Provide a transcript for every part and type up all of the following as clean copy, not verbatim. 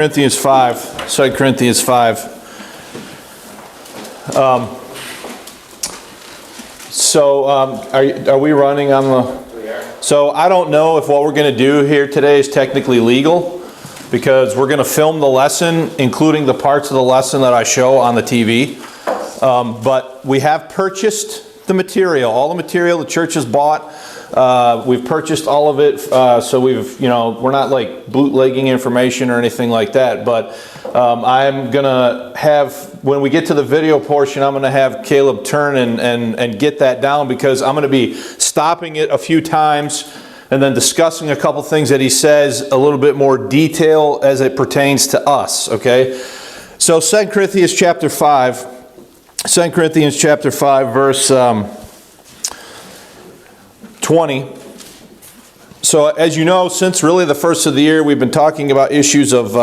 Corinthians 5, 2 Corinthians 5. Are we running on the... We are. So I don't know if what we're going to do here today is technically legal, because we're going to film the lesson, including the parts of the lesson that I show on the TV. But we have purchased the material, all the material the church has bought. We've purchased all of it, so we're not like bootlegging information or anything like that. But I'm gonna have, when we get to the video portion, I'm gonna have Caleb turn and get that down, because I'm gonna be stopping it a few times and then discussing a couple things that he says a little bit more detail as it pertains to us. Okay, so 2 Corinthians chapter 5, verse 20. So as you know, since really the first of the year, we've been talking about issues of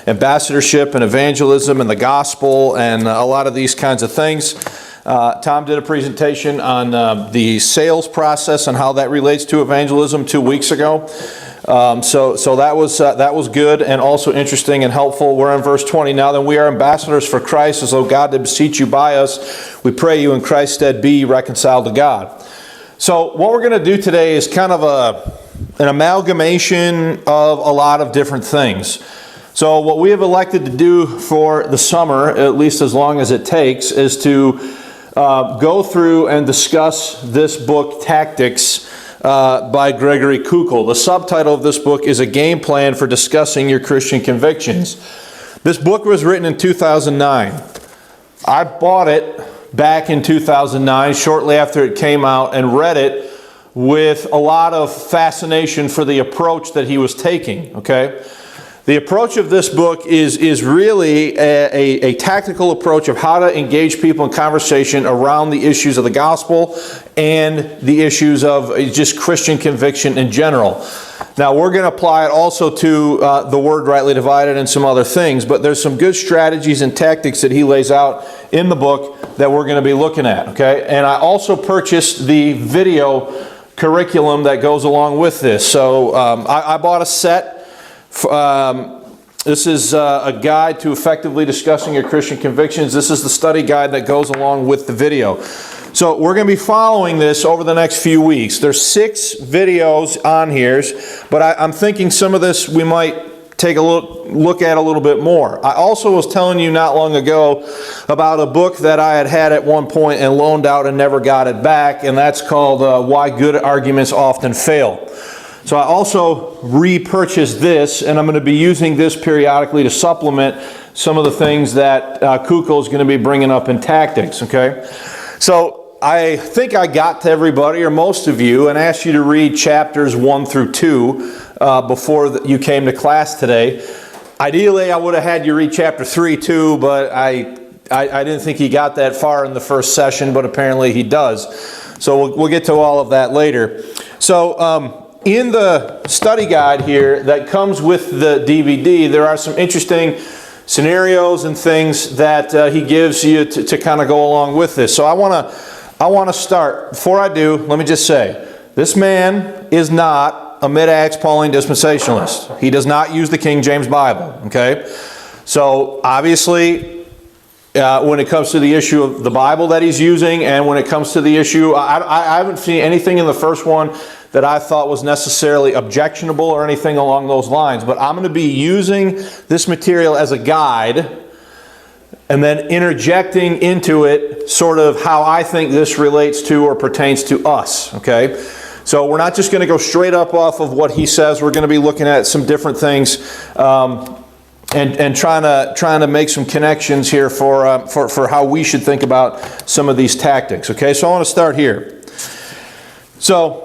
ambassadorship and evangelism and the gospel and a lot of these kinds of things. Tom did a presentation on the sales process and how that relates to evangelism 2 weeks ago. So that was good and also interesting and helpful. We're in verse 20 now. Then we are ambassadors for Christ, as though God did beseech you by us. We pray you in Christ's stead be reconciled to God. So what we're going to do today is kind of an amalgamation of a lot of different things. So what we have elected to do for the summer, at least as long as it takes, is to go through and discuss this book, Tactics, by Gregory Kukul. The subtitle of this book is A Game Plan for Discussing Your Christian Convictions. This book was written in 2009. I bought it back in 2009, shortly after it came out, and read it with a lot of fascination for the approach that he was taking. Okay, the approach of this book is really a tactical approach of how to engage people in conversation around the issues of the gospel and the issues of just Christian conviction in general. Now, we're going to apply it also to the word rightly divided and some other things, but there's some good strategies and tactics that he lays out in the book that we're going to be looking at. Okay, and I also purchased the video curriculum that goes along with this. So I bought a set. This is a guide to effectively discussing your Christian convictions. This is the study guide that goes along with the video. So we're going to be following this over the next few weeks. There's 6 videos on here, but I'm thinking some of this we might take a look at a little bit more. I also was telling you not long ago about a book that I had at one point and loaned out and never got it back, and that's called Why Good Arguments Often Fail. So I also repurchased this, and I'm going to be using this periodically to supplement some of the things that Kukul is going to be bringing up in Tactics. Okay, so I think I got to everybody, or most of you, and asked you to read chapters 1 through 2 before you came to class today. Ideally, I would have had you read chapter 3 too, but I didn't think he got that far in the first session, but apparently he does. So we'll get to all of that later. So in the study guide here that comes with the DVD, there are some interesting scenarios and things that he gives you to kind of go along with this. So I want to start. Before I do, let me just say, this man is not a mid-Acts Pauline dispensationalist. He does not use the King James Bible. Okay, so obviously, when it comes to the issue of the Bible that he's using, and when it comes to the issue, I haven't seen anything in the first one that I thought was necessarily objectionable or anything along those lines. But I'm going to be using this material as a guide and then interjecting into it sort of how I think this relates to or pertains to us. Okay, so we're not just going to go straight up off of what he says. We're going to be looking at some different things and trying to make some connections here for how we should think about some of these tactics. Okay, so I want to start here. So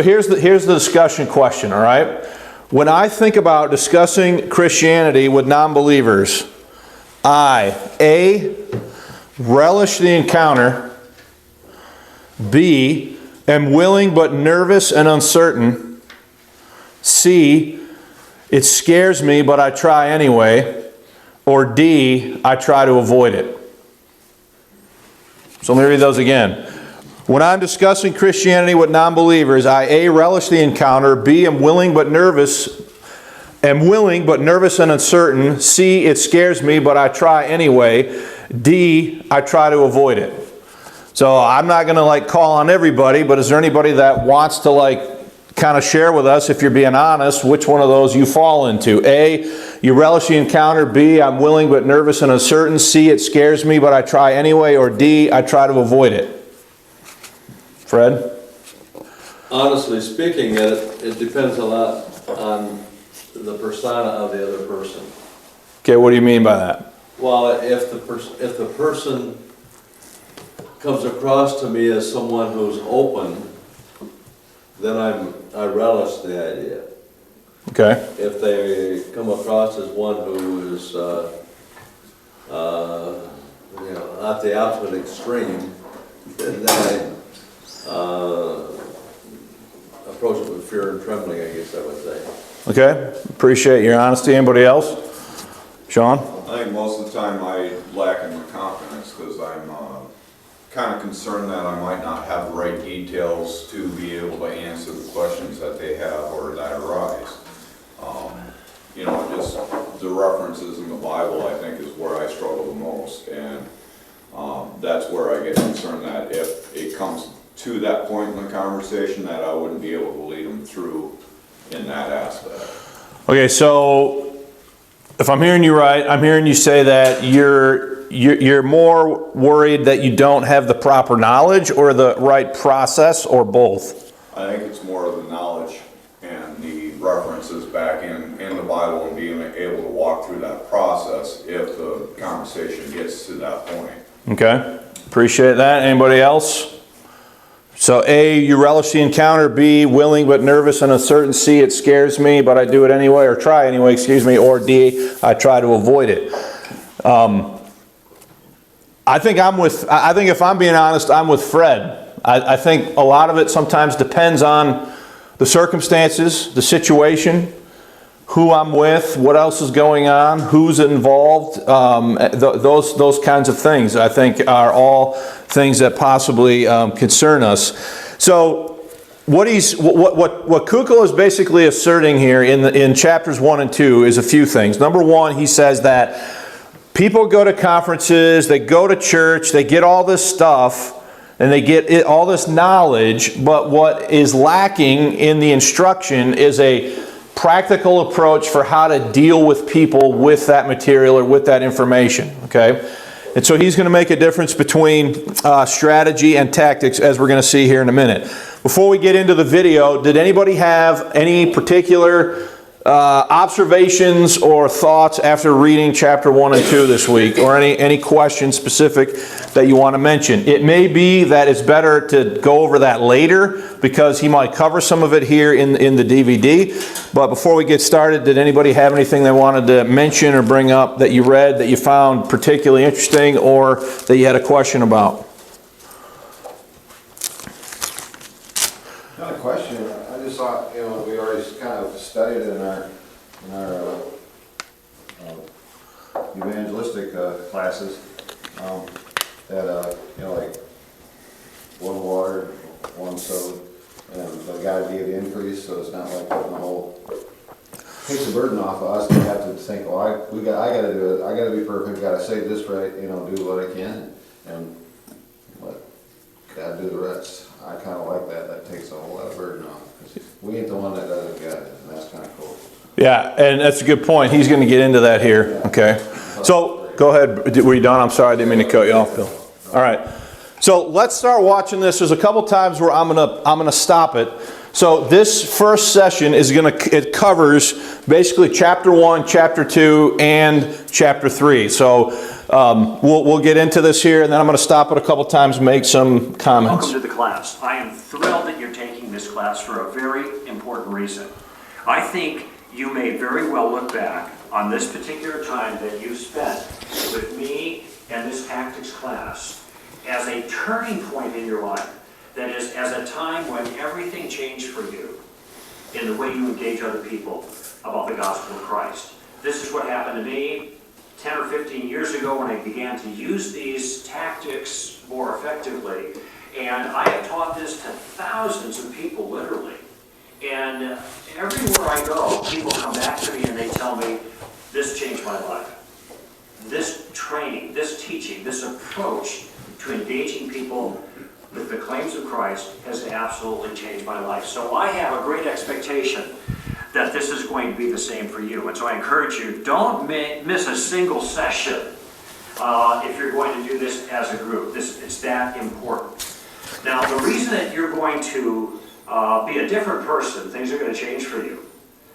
here's the discussion question. All right, when I think about discussing Christianity with non-believers, I relish the encounter. B, am willing but nervous and uncertain. C, it scares me but I try anyway. Or D, I try to avoid it. So let me read those again. When I'm discussing Christianity with non-believers, I A, relish the encounter, B, am willing but nervous am willing but nervous and uncertain. C, it scares me but I try anyway. D, I try to avoid it. So I'm not going to like call on everybody, but is there anybody that wants to like kind of share with us, if you're being honest, which one of those you fall into? A, you relish the encounter. B, I'm willing but nervous and uncertain. C, it scares me but I try anyway. Or D, I try to avoid it. Fred? Honestly speaking, it depends a lot on the persona of the other person. Okay, what do you mean by that? Well, if the person comes across to me as someone who's open, then I relish the idea. Okay. If they come across as one who is, at the opposite extreme, then I approach it with fear and trembling, I guess I would say. Okay, appreciate your honesty. Anybody else? Sean? I think most of the time I lack in the confidence because I'm kind of concerned that I might not have the right details to be able to answer the questions that they have or that arise. Just the references in the Bible, I think, is where I struggle the most, and that's where I get concerned that if it comes to that point in the conversation, that I wouldn't be able to lead them through in that aspect. Okay, so if I'm hearing you right, I'm hearing you say that you're more worried that you don't have the proper knowledge or the right process, or both? I think it's more of the knowledge and the references back in the Bible and being able to walk through that process if the conversation gets to that point. Okay, appreciate that. Anybody else? So A, you relish the encounter. B, willing but nervous and uncertain. C, it scares me but I do it anyway, or try anyway, excuse me. Or D, I try to avoid it. I think if I'm being honest, I'm with Fred. I think a lot of it sometimes depends on the circumstances, the situation, who I'm with, what else is going on, who's involved. Those kinds of things, I think, are all things that possibly concern us. So what Kukul is basically asserting here in chapters 1 and 2 is a few things. Number one, he says that people go to conferences, they go to church, they get all this stuff, and they get all this knowledge, but what is lacking in the instruction is a practical approach for how to deal with people with that material or with that information, okay? And so he's going to make a difference between strategy and tactics, as we're going to see here in a minute. Before we get into the video, did anybody have any particular observations or thoughts after reading chapter 1 and 2 this week, or any questions specific that you want to mention? It may be that it's better to go over that later because he might cover some of it here in the DVD. But before we get started, did anybody have anything they wanted to mention or bring up that you read that you found particularly interesting or that you had a question about? Not a question. I just thought, we already kind of studied it in our evangelistic classes, that like one water, one sowed, and the God gave the increase, so it's not like putting the whole, takes the burden off of us to have to think, well, I got to do it, I got to be perfect, got to say this right, do what I can, and let God do the rest. I kind of like that. That takes a whole lot of burden off. We ain't the one that does it, God, and that's kind of cool. Yeah, and that's a good point. He's going to get into that here. Okay. So, go ahead. Were you done? I'm sorry, I didn't mean to cut you off, Bill. All right. So, let's start watching this. There's a couple times where I'm going to stop it. So, this first session it covers basically chapter 1, chapter 2, and chapter 3. So, we'll get into this here, and then I'm going to stop it a couple times and make some comments. Welcome to the class. I am thrilled that you're taking this class for a very important reason. I think you may very well look back on this particular time that you spent with me and this tactics class as a turning point in your life. That is, as a time when everything changed for you in the way you engage other people about the gospel of Christ. This is what happened to me 10 or 15 years ago when I began to use these tactics more effectively. And I have taught this to thousands of people, literally. And everywhere I go, people come back to me and they tell me, this changed my life. This training, this teaching, this approach to engaging people with the claims of Christ has absolutely changed my life. So I have a great expectation that this is going to be the same for you. And so I encourage you, don't miss a single session if you're going to do this as a group. It's that important. Now, the reason that you're going to be a different person, things are going to change for you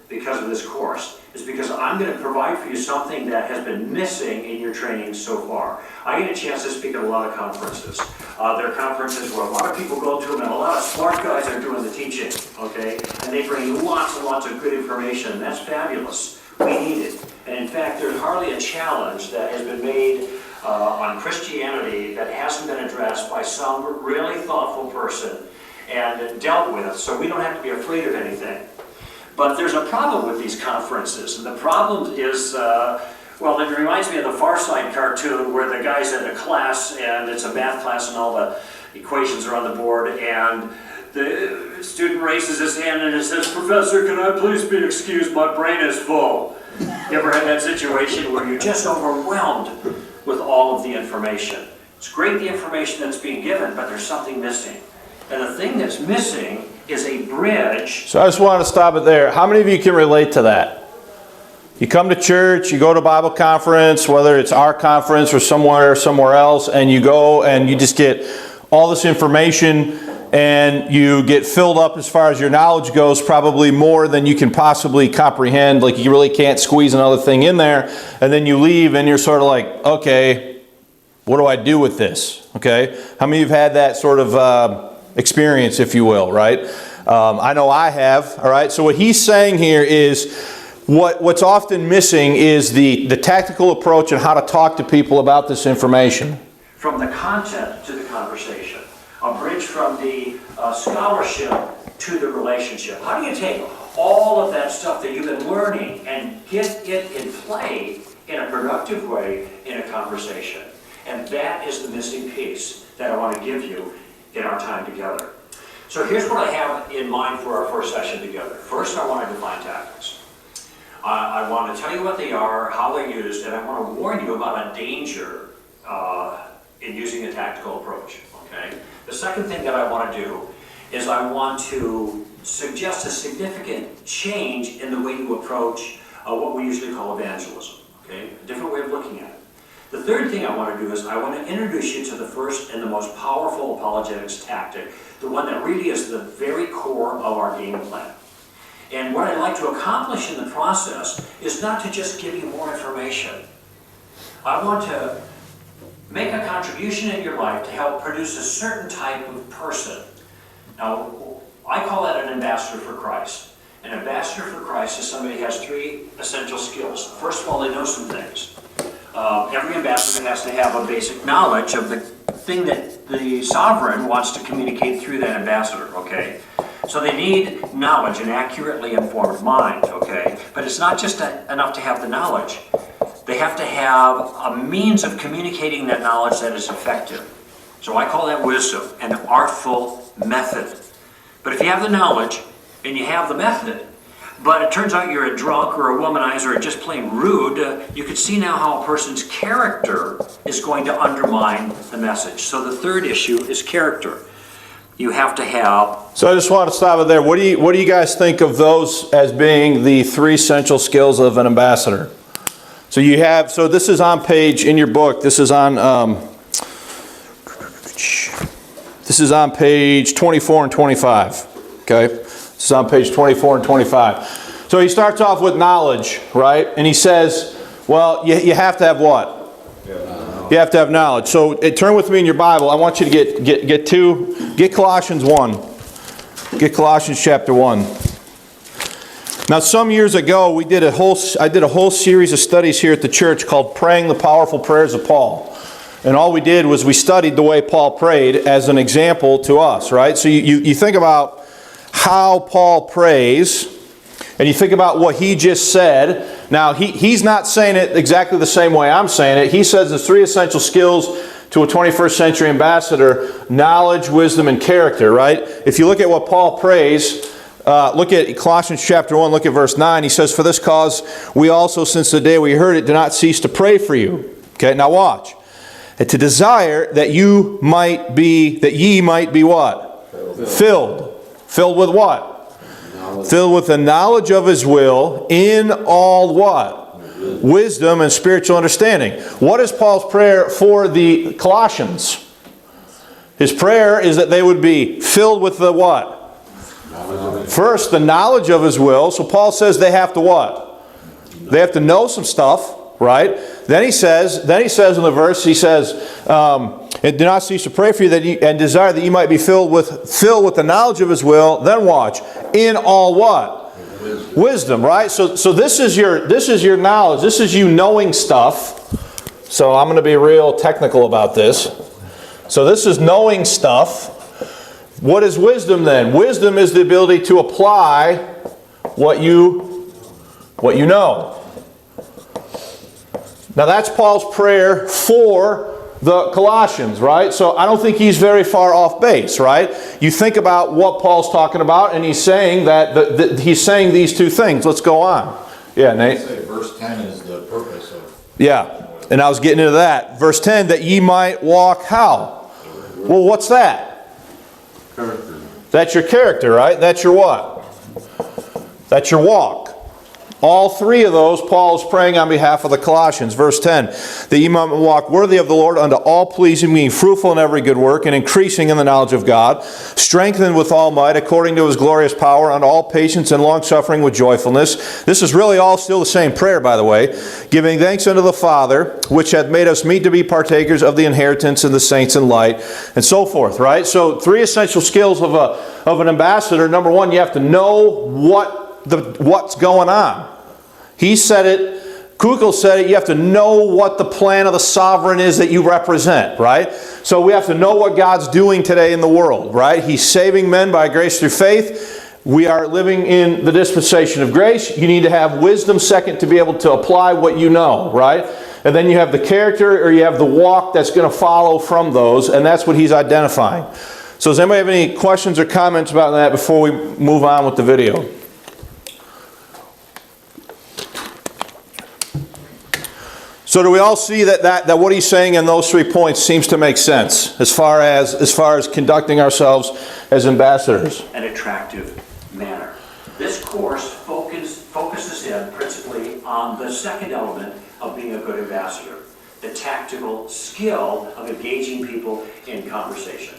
because of this course, is because I'm going to provide for you something that has been missing in your training so far. I get a chance to speak at a lot of conferences. There are conferences where a lot of people go to them and a lot of smart guys are doing the teaching, okay? And they bring you lots and lots of good information, and that's fabulous. We need it. And in fact, there's hardly a challenge that has been made on Christianity that hasn't been addressed by some really thoughtful person and dealt with, so we don't have to be afraid of anything. But there's a problem with these conferences, and the problem is, well, it reminds me of the Far Side cartoon where the guy's in a class, and it's a math class, and all the equations are on the board, and the student raises his hand and it says, "Professor, can I please be excused? My brain is full." You ever had that situation where you're just overwhelmed with all of the information? It's great, the information that's being given, but there's something missing. And the thing that's missing is a bridge. So I just want to stop it there. How many of you can relate to that? You come to church, you go to Bible conference, whether it's our conference or somewhere else, and you go and you just get all this information and you get filled up as far as your knowledge goes, probably more than you can possibly comprehend. Like you really can't squeeze another thing in there. And then you leave and you're sort of like, okay, what do I do with this? Okay? How many of you have had that sort of experience, if you will, right? I know I have, all right? So what he's saying here is what's often missing is the tactical approach and how to talk to people about this information. From the content to the conversation, a bridge from the scholarship to the relationship. How do you take all of that stuff that you've been learning and get it in play in a productive way in a conversation? And that is the missing piece that I want to give you in our time together. So here's what I have in mind for our first session together. First, I want to define tactics. I want to tell you what they are, how they're used, and I want to warn you about a danger in using a tactical approach. Okay? The second thing that I want to do is I want to suggest a significant change in the way you approach what we usually call evangelism. Okay? A different way of looking at it. The third thing I want to do is I want to introduce you to the first and the most powerful apologetics tactic, the one that really is the very core of our game plan. And what I'd like to accomplish in the process is not to just give you more information. I want to make a contribution in your life to help produce a certain type of person. Now, I call that an ambassador for Christ. An ambassador for Christ is somebody who has three essential skills. First of all, they know some things. Every ambassador has to have a basic knowledge of the thing that the sovereign wants to communicate through that ambassador, okay? So they need knowledge, an accurately informed mind, okay? But it's not just enough to have the knowledge. They have to have a means of communicating that knowledge that is effective. So I call that wisdom, an artful method. But if you have the knowledge and you have the method, but it turns out you're a drunk or a womanizer or just plain rude, you can see now how a person's character is going to undermine the message. So the third issue is character. You have to have... So I just want to stop it there. What do you guys think of those as being the three essential skills of an ambassador? So you have, so this is on page, in your book, this is on page 24 and 25, okay? This is on page 24 and 25. So he starts off with knowledge, right? And he says, well, you have to have what? You have to have knowledge. So turn with me in your Bible. I want you to get Colossians 1. Get Colossians chapter 1. Now, some years ago, I did a whole series of studies here at the church called Praying the Powerful Prayers of Paul. And all we did was we studied the way Paul prayed as an example to us, right? So you think about how Paul prays, and you think about what he just said. Now, he's not saying it exactly the same way I'm saying it. He says there's three essential skills to a 21st century ambassador: knowledge, wisdom, and character, right? If you look at what Paul prays, Look at Colossians chapter 1, look at verse 9. He says, "For this cause we also, since the day we heard it, do not cease to pray for you." Okay, now watch. "And to desire that ye might be what? Filled. Filled with what? Filled with the knowledge of His will in all what? Wisdom and spiritual understanding." What is Paul's prayer for the Colossians? His prayer is that they would be filled with the what? First, the knowledge of His will. So Paul says they have to what? They have to know some stuff, right? Then he says in the verse, he says, "And do not cease to pray for you, and desire that you might be filled with the knowledge of His will." Then watch, in all what? Wisdom, right? So this is your knowledge. This is you knowing stuff. So I'm going to be real technical about this. So this is knowing stuff. What is wisdom then? Wisdom is the ability to apply what you know. Now that's Paul's prayer for the Colossians, right? So I don't think he's very far off base, right? You think about what Paul's talking about, and he's saying that he's saying these two things. Let's go on. Yeah, Nate? I'd say verse 10 is the purpose of... Yeah, and I was getting into that. Verse 10, that ye might walk how? Well, what's that? Character. That's your character, right? That's your what? That's your walk. All three of those, Paul is praying on behalf of the Colossians. Verse 10, that ye might walk worthy of the Lord unto all pleasing, being fruitful in every good work, and increasing in the knowledge of God, strengthened with all might, according to His glorious power, unto all patience and longsuffering with joyfulness. This is really all still the same prayer, by the way. Giving thanks unto the Father, which hath made us meet to be partakers of the inheritance in the saints in light, and so forth, right? So three essential skills of an ambassador. Number one, you have to know what's going on. He said it, Kukul said it, you have to know what the plan of the sovereign is that you represent, right? So we have to know what God's doing today in the world, right? He's saving men by grace through faith. We are living in the dispensation of grace. You need to have wisdom, second, to be able to apply what you know, right? And then you have the character, or you have the walk that's going to follow from those, and that's what he's identifying. So does anybody have any questions or comments about that before we move on with the video? So do we all see that what he's saying in those 3 points seems to make sense as far as conducting ourselves as ambassadors? An attractive manner. This course focuses in principally on the second element of being a good ambassador, the tactical skill of engaging people in conversation.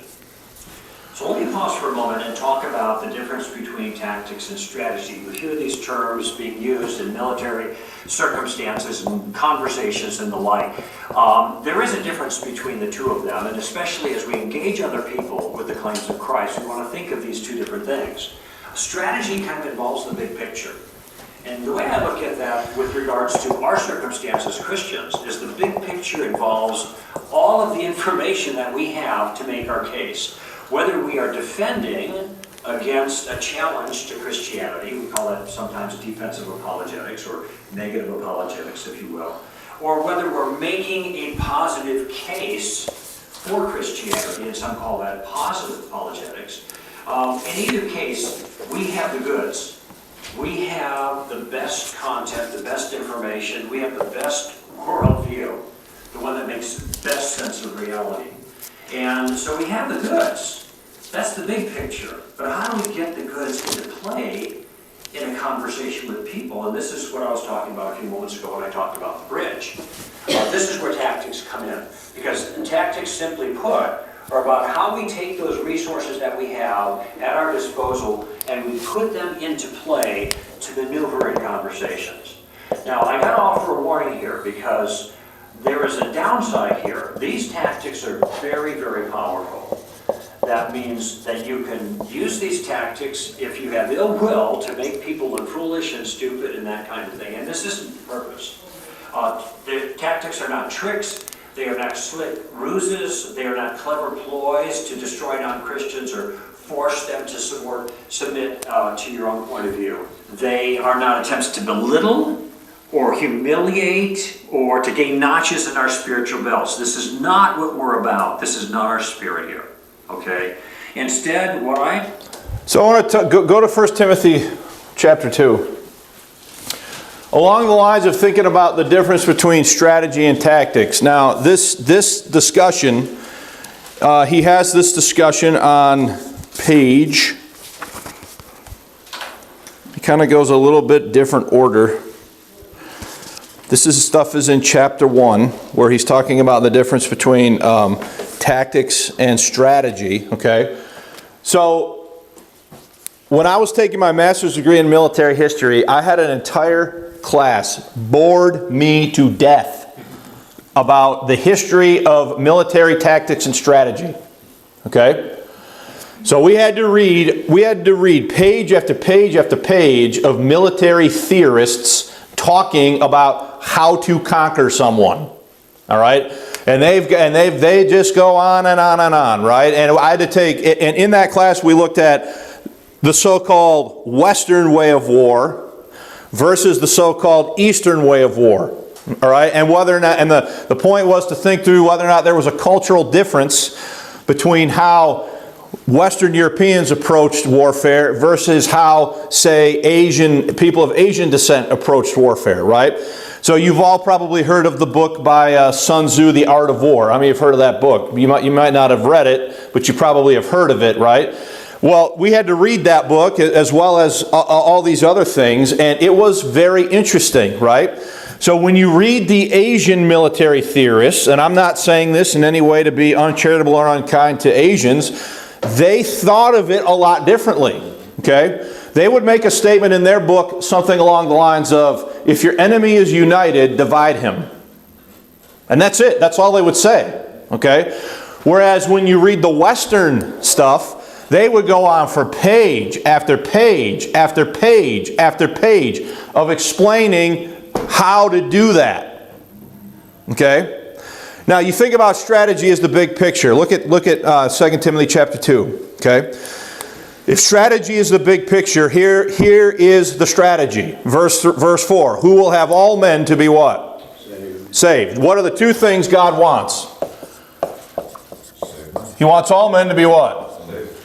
So let me pause for a moment and talk about the difference between tactics and strategy. You hear these terms being used in military circumstances and conversations and the like. There is a difference between the two of them, and especially as we engage other people with the claims of Christ, we want to think of these two different things. Strategy kind of involves the big picture. And the way I look at that with regards to our circumstance as Christians is the big picture involves all of the information that we have to make our case. Whether we are defending against a challenge to Christianity, we call that sometimes defensive apologetics or negative apologetics, if you will, or whether we're making a positive case for Christianity, and some call that positive apologetics. In either case, we have the goods. We have the best content, the best information, we have the best worldview, the one that makes the best sense of reality. And so we have the goods. That's the big picture. But how do we get the goods into play in a conversation with people? And this is what I was talking about a few moments ago when I talked about the bridge. This is where tactics come in. Because tactics, simply put, are about how we take those resources that we have at our disposal and we put them into play to maneuver in conversations. Now, I got to offer a warning here because there is a downside here. These tactics are very, very powerful. That means that you can use these tactics if you have ill will to make people look foolish and stupid and that kind of thing. And this isn't the purpose. The tactics are not tricks. They are not slick ruses. They are not clever ploys to destroy non-Christians or force them to submit to your own point of view. They are not attempts to belittle or humiliate or to gain notches in our spiritual belts. This is not what we're about. This is not our spirit here. Okay? Instead, what I So I want to go to 1 Timothy chapter 2. Along the lines of thinking about the difference between strategy and tactics. Now, this discussion, he has this discussion on page. It kind of goes a little bit different order. This stuff is in chapter 1, where he's talking about the difference between tactics and strategy. Okay, so when I was taking my master's degree in military history, I had an entire class bored me to death about the history of military tactics and strategy. Okay, so we had to read page after page after page of military theorists talking about how to conquer someone. All right, and they just go on and on and on, right? And I had to take, and in that class we looked at the so-called Western way of war versus the so-called Eastern way of war. All right, and whether or not, and the point was to think through whether or not there was a cultural difference between how Western Europeans approached warfare versus how, say, people of Asian descent approached warfare, right? So you've all probably heard of the book by Sun Tzu, The Art of War. I mean, you've heard of that book. You might not have read it, but you probably have heard of it, right? Well, we had to read that book as well as all these other things, and it was very interesting, right? So when you read the Asian military theorists, and I'm not saying this in any way to be uncharitable or unkind to Asians, they thought of it a lot differently, okay? They would make a statement in their book, something along the lines of, if your enemy is united, divide him. And that's it. That's all they would say, okay? Whereas when you read the Western stuff, they would go on for page after page after page after page of explaining how to do that, okay? Now, you think about strategy as the big picture. Look at 2 Timothy chapter 2, okay? If strategy is the big picture, here is the strategy. Verse 4, who will have all men to be what? Saved. What are the two things God wants? He wants all men to be what?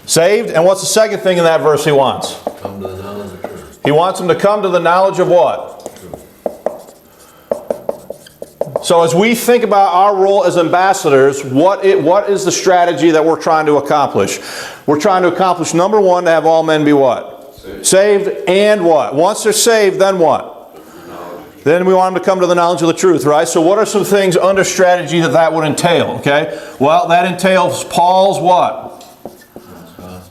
Saved. And what's the second thing in that verse he wants? Come to the knowledge of truth. He wants them to come to the knowledge of what? So as we think about our role as ambassadors, what is the strategy that we're trying to accomplish? We're trying to accomplish, number one, to have all men be what? Saved. And what? Once they're saved, then what? Then we want them to come to the knowledge of the truth, right? So what are some things under strategy that would entail, okay? Well, that entails Paul's what?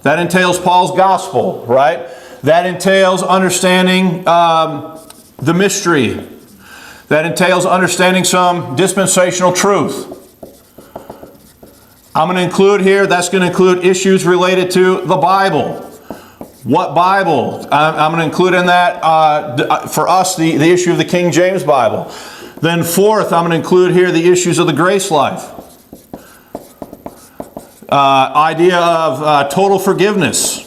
That entails Paul's gospel, right? That entails understanding the mystery. That entails understanding some dispensational truth. I'm going to include here, that's going to include issues related to the Bible. What Bible? I'm going to include in that, for us, the issue of the King James Bible. Then fourth, I'm going to include here the issues of the grace life. Idea of total forgiveness.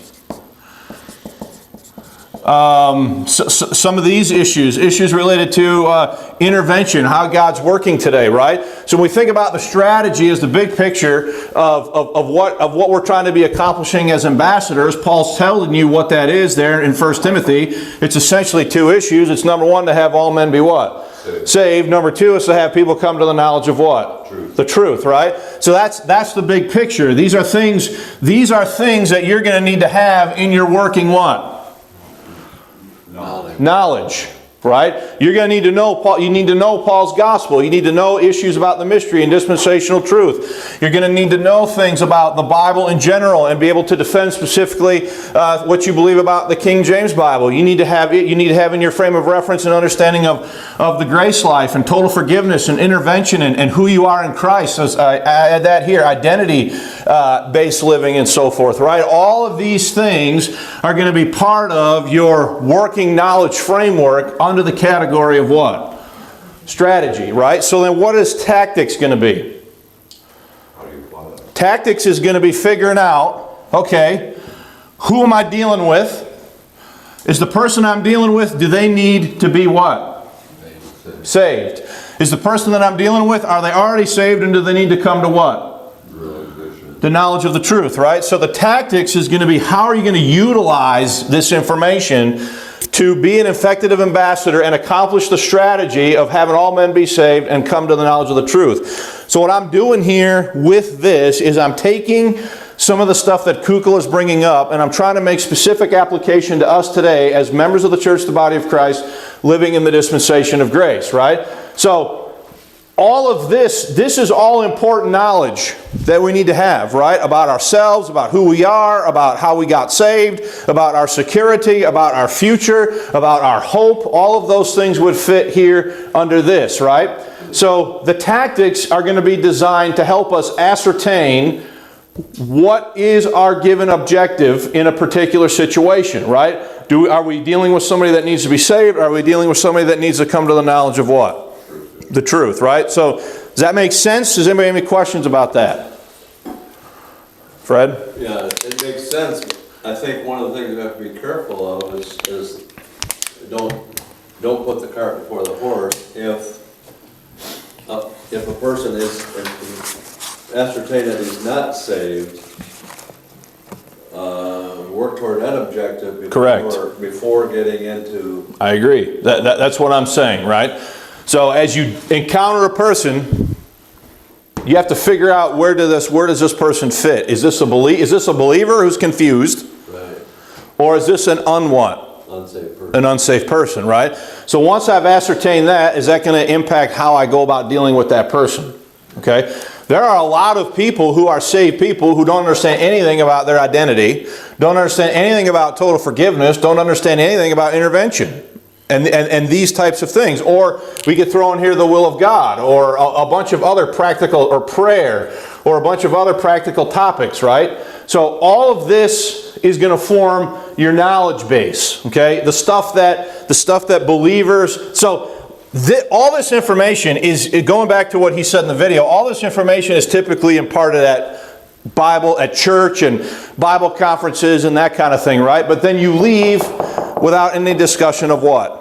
Some of these issues related to intervention, how God's working today, right? So when we think about the strategy as the big picture of what we're trying to be accomplishing as ambassadors, Paul's telling you what that is there in 1 Timothy. It's essentially two issues. It's number one, to have all men be what? Saved. Number two is to have people come to the knowledge of what? Truth. The truth, right? So that's the big picture. These are things that you're going to need to have in your working what? Knowledge, right? You're going to need to know Paul. You need to know Paul's gospel. You need to know issues about the mystery and dispensational truth. You're going to need to know things about the Bible in general and be able to defend specifically what you believe about the King James Bible. You need to have it. You need to have in your frame of reference an understanding of the grace life and total forgiveness and intervention and who you are in Christ. So I add that here, identity-based living and so forth, right? All of these things are going to be part of your working knowledge framework under the category of what? Strategy, right? So then what is tactics going to be? Tactics is going to be figuring out, okay, who am I dealing with? Is the person I'm dealing with, do they need to be what? Saved. Is the person that I'm dealing with, are they already saved and do they need to come to what? The knowledge of the truth, right? So the tactics is going to be, how are you going to utilize this information to be an effective ambassador and accomplish the strategy of having all men be saved and come to the knowledge of the truth. So what I'm doing here with this is I'm taking some of the stuff that Kukla is bringing up, and I'm trying to make specific application to us today as members of the church, the body of Christ, living in the dispensation of grace, right? So all of this is all important knowledge that we need to have, right? About ourselves, about who we are, about how we got saved, about our security, about our future, about our hope. All of those things would fit here under this, right? So the tactics are going to be designed to help us ascertain what is our given objective in a particular situation, right? Are we dealing with somebody that needs to be saved? Or are we dealing with somebody that needs to come to the knowledge of what? The truth, right? So, does that make sense? Does anybody have any questions about that? Fred? Yeah, it makes sense. I think one of the things we have to be careful of is don't put the cart before the horse. If a person is ascertained that he's not saved, work toward that objective before getting into... I agree. That's what I'm saying, right? So as you encounter a person, you have to figure out where does this person fit? Is this a believer who's confused? Right. Or is this an Unsafe person. An unsafe person, right? So once I've ascertained that, is that going to impact how I go about dealing with that person? Okay? There are a lot of people who are saved people who don't understand anything about their identity, don't understand anything about total forgiveness, don't understand anything about intervention. And these types of things. Or we could throw in here the will of God, or a bunch of other practical, or prayer, or a bunch of other practical topics, right? So all of this is going to form your knowledge base, okay? The stuff that believers... So all this information is, going back to what he said in the video, all this information is typically imparted at church and Bible conferences and that kind of thing, right? But then you leave without any discussion of what?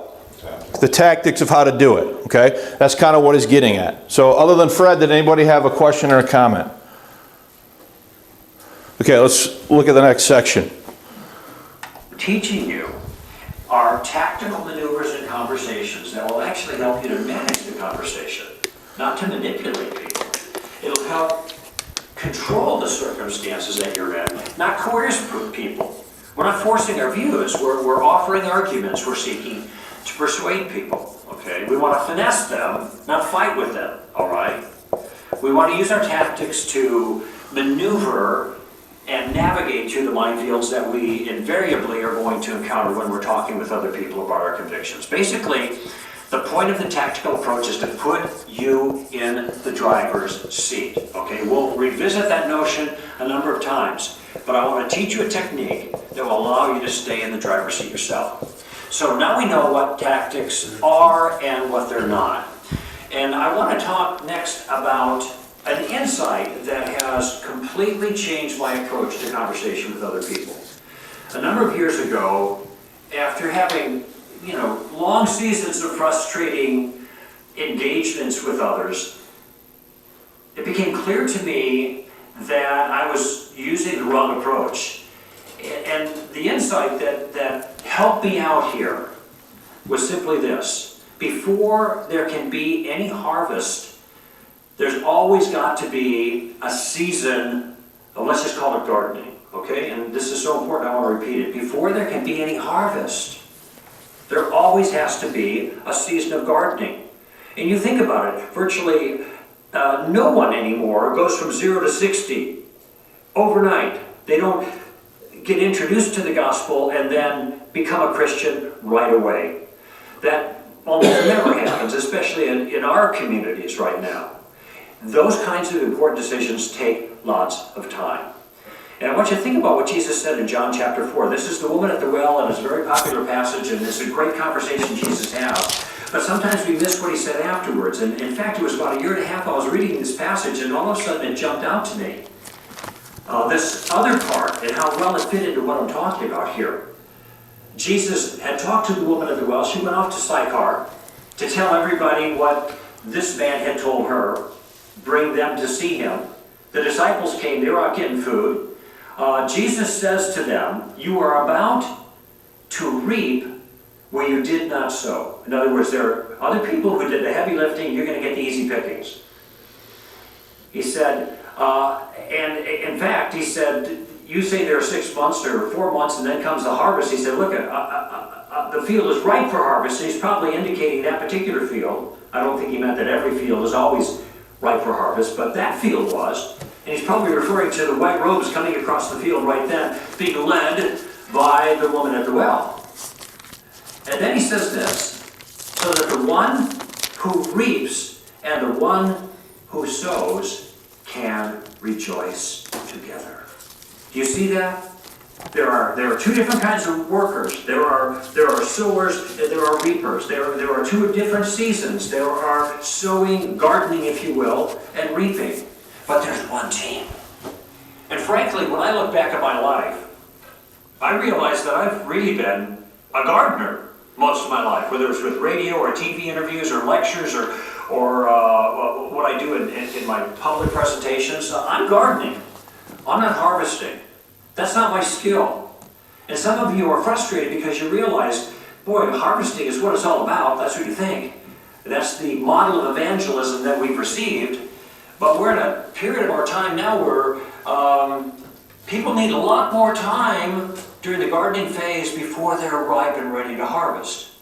The tactics of how to do it, okay? That's kind of what he's getting at. So other than Fred, did anybody have a question or a comment? Okay, let's look at the next section. Teaching you are tactical maneuvers and conversations that will actually help you to manage the conversation, not to manipulate people. It'll help control the circumstances that you're in, not coerce people. We're not forcing our views. We're offering arguments. We're seeking to persuade people, okay? We want to finesse them, not fight with them, all right? We want to use our tactics to maneuver and navigate through the minefields that we invariably are going to encounter when we're talking with other people about our convictions. Basically, the point of the tactical approach is to put you in the driver's seat, okay? We'll revisit that notion a number of times, but I want to teach you a technique that will allow you to stay in the driver's seat yourself. So now we know what tactics are and what they're not. And I want to talk next about an insight that has completely changed my approach to conversation with other people. A number of years ago, after having, long seasons of frustrating engagements with others, it became clear to me that I was using the wrong approach. And the insight that helped me out here was simply this. Before there can be any harvest, there's always got to be a season of, let's just call it gardening, okay? And this is so important, I want to repeat it. Before there can be any harvest, there always has to be a season of gardening. And you think about it, virtually no one anymore goes from 0 to 60 overnight. They don't get introduced to the gospel and then become a Christian right away. That almost never happens, especially in our communities right now. Those kinds of important decisions take lots of time. And I want you to think about what Jesus said in John chapter 4. This is the woman at the well, and it's a very popular passage, and it's a great conversation Jesus has. But sometimes we miss what he said afterwards. And in fact, it was about a year and a half I was reading this passage, and all of a sudden it jumped out to me. This other part, and how well it fit into what I'm talking about here. Jesus had talked to the woman at the well. She went off to Sychar to tell everybody what this man had told her, bring them to see him. The disciples came, they were out getting food. Jesus says to them, you are about to reap where you did not sow. In other words, there are other people who did the heavy lifting, you're going to get the easy pickings. He said, and in fact, he said, you say there are 6 months or 4 months and then comes the harvest. He said, look, the field is ripe for harvest. And he's probably indicating that particular field. I don't think he meant that every field is always ripe for harvest, but that field was. And he's probably referring to the white robes coming across the field right then, being led by the woman at the well. And then he says this, so that the one who reaps and the one who sows can rejoice together. Do you see that? There are two different kinds of workers. There are sowers and there are reapers. There are two different seasons. There are sowing, gardening, if you will, and reaping. But there's one team. And frankly, when I look back at my life, I realize that I've really been a gardener most of my life, whether it's with radio or TV interviews or lectures or what I do in my public presentations. I'm gardening. I'm not harvesting. That's not my skill. And some of you are frustrated because you realize, boy, harvesting is what it's all about. That's what you think. That's the model of evangelism that we've received. But we're in a period of our time now where people need a lot more time during the gardening phase before they're ripe and ready to harvest.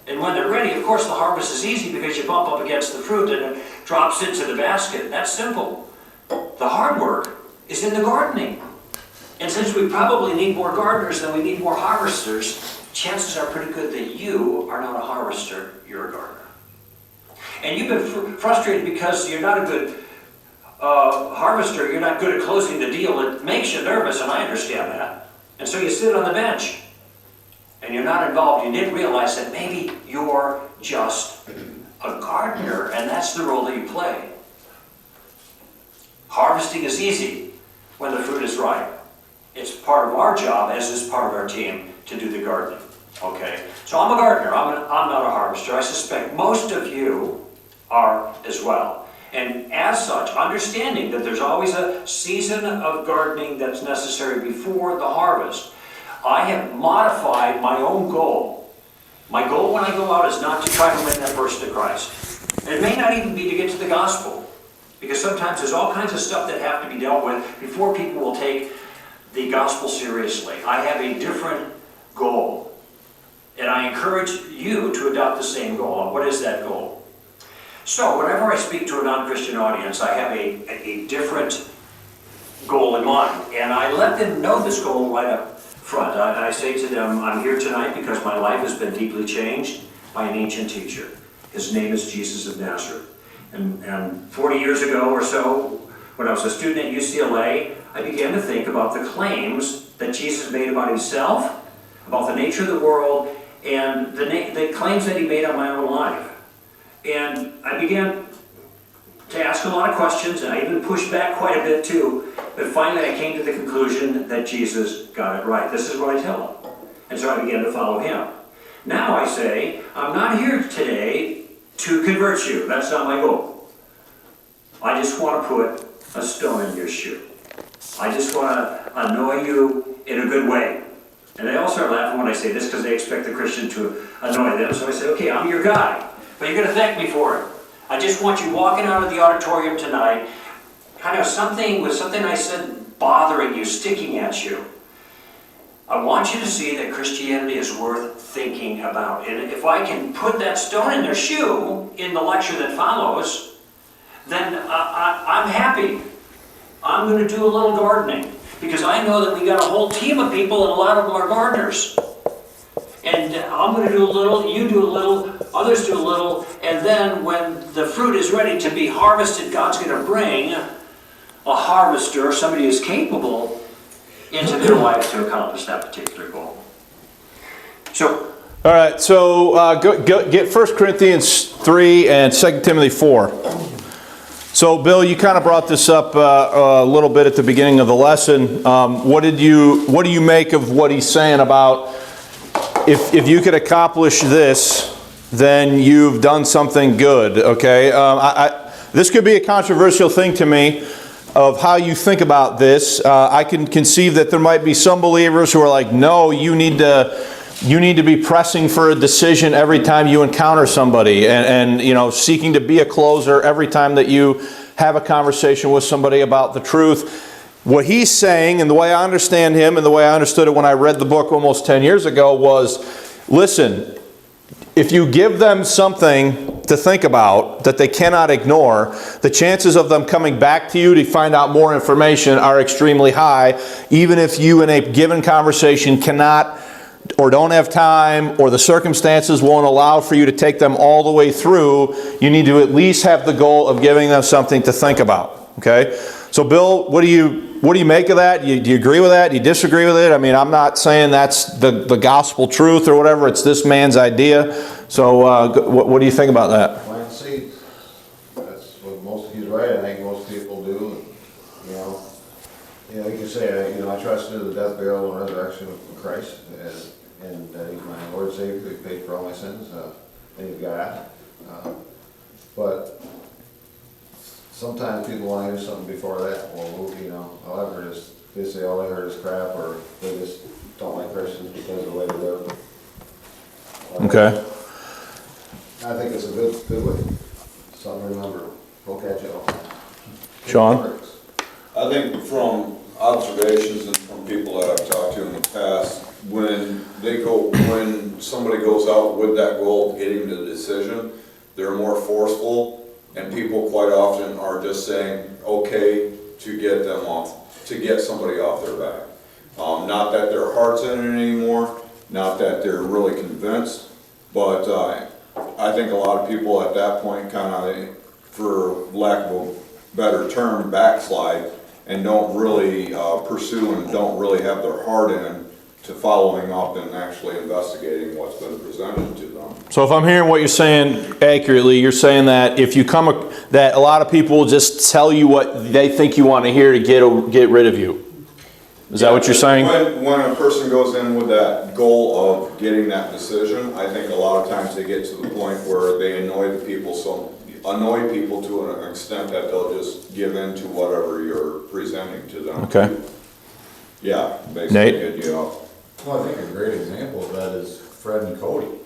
And when they're ready, of course, the harvest is easy because you bump up against the fruit and it drops into the basket. That's simple. The hard work is in the gardening. And since we probably need more gardeners than we need more harvesters, chances are pretty good that you are not a harvester, you're a gardener. And you've been frustrated because you're not a good harvester, you're not good at closing the deal. It makes you nervous, and I understand that. And so you sit on the bench, and you're not involved. You didn't realize that maybe you're just a gardener, and that's the role that you play. Harvesting is easy when the fruit is ripe. It's part of our job, as is part of our team, to do the gardening. Okay? So I'm a gardener. I'm not a harvester. I suspect most of you are as well. And as such, understanding that there's always a season of gardening that's necessary before the harvest, I have modified my own goal. My goal when I go out is not to try to win that person to Christ. And it may not even be to get to the gospel, because sometimes there's all kinds of stuff that have to be dealt with before people will take the gospel seriously. I have a different goal. And I encourage you to adopt the same goal. And what is that goal? So whenever I speak to a non-Christian audience, I have a different goal in mind. And I let them know this goal right up front. I say to them, I'm here tonight because my life has been deeply changed by an ancient teacher. His name is Jesus of Nazareth. And 40 years ago or so, when I was a student at UCLA, I began to think about the claims that Jesus made about himself, about the nature of the world, and the claims that he made on my own life. And I began to ask a lot of questions, and I even pushed back quite a bit too, but finally I came to the conclusion that Jesus got it right. This is what I tell him. And so I began to follow him. Now I say, I'm not here today to convert you. That's not my goal. I just want to put a stone in your shoe. I just want to annoy you in a good way. And they all start laughing when I say this because they expect the Christian to annoy them. So I say, okay, I'm your guy. But you're going to thank me for it. I just want you walking out of the auditorium tonight, kind of something I said bothering you, sticking at you. I want you to see that Christianity is worth thinking about. And if I can put that stone in their shoe in the lecture that follows, then I'm happy. I'm going to do a little gardening. Because I know that we got a whole team of people and a lot of them are gardeners. And I'm going to do a little, you do a little, others do a little, and then when the fruit is ready to be harvested, God's going to bring a harvester, somebody who's capable, into their life to accomplish that particular goal. So, all right, so get 1 Corinthians 3 and 2 Timothy 4. So, Bill, you kind of brought this up a little bit at the beginning of the lesson. What do you make of what he's saying about if you could accomplish this, then you've done something good? Okay, this could be a controversial thing to me. of how you think about this. I can conceive that there might be some believers who are like, no, you need to be pressing for a decision every time you encounter somebody, and you know, seeking to be a closer every time that you have a conversation with somebody about the truth. What he's saying, and the way I understand him, and the way I understood it when I read the book almost 10 years ago, was, listen, if you give them something to think about that they cannot ignore, the chances of them coming back to you to find out more information are extremely high, even if you in a given conversation cannot or don't have time, or the circumstances won't allow for you to take them all the way through. You need to at least have the goal of giving them something to think about. Okay? So Bill, what do you make of that? Do you agree with that? Do you disagree with it? I mean, I'm not saying that's the gospel truth or whatever. It's this man's idea. So what do you think about that? Plant seeds. That's what he's right, I think most people do. You know, you can say, I trust in the death, burial, and resurrection of Christ, and he's my Lord and Savior. He paid for all my sins. Thank God. But sometimes people want to hear something before that. Well, all I've heard is, they say all they heard is crap, or they just don't like Christians because of the way they live. Okay. I think it's a good way. Something to remember. We'll catch you all. Sean? I think from observations and from people that I've talked to in the past, when somebody goes out with that goal of getting the decision, they're more forceful, and people quite often are just saying, okay, to get somebody off their back. Not that their heart's in it anymore, not that they're really convinced, but I think a lot of people at that point kind of, for lack of a better term, backslide and don't really pursue and don't really have their heart in to following up and actually investigating what's been presented to them. So if I'm hearing what you're saying accurately, you're saying that if you that a lot of people will just tell you what they think you want to hear to get rid of you. Is that what you're saying? When a person goes in with that goal of getting that decision, I think a lot of times they get to the point where they annoy people to an extent that they'll just give in to whatever you're presenting to them. Okay. Yeah, basically. Nate? Well, I think a great example of that is Fred and Cody.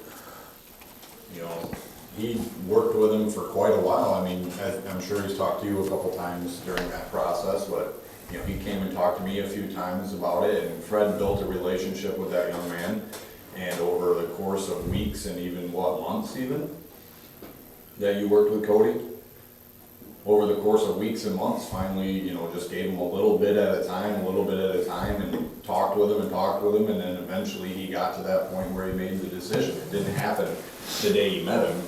He worked with him for quite a while. I mean, I'm sure he's talked to you a couple times during that process, but he came and talked to me a few times about it, and Fred built a relationship with that young man, and over the course of weeks and even, months even, that you worked with Cody, over the course of weeks and months, finally, just gave him a little bit at a time, and talked with him, and then eventually he got to that point where he made the decision. It didn't happen the day he met him.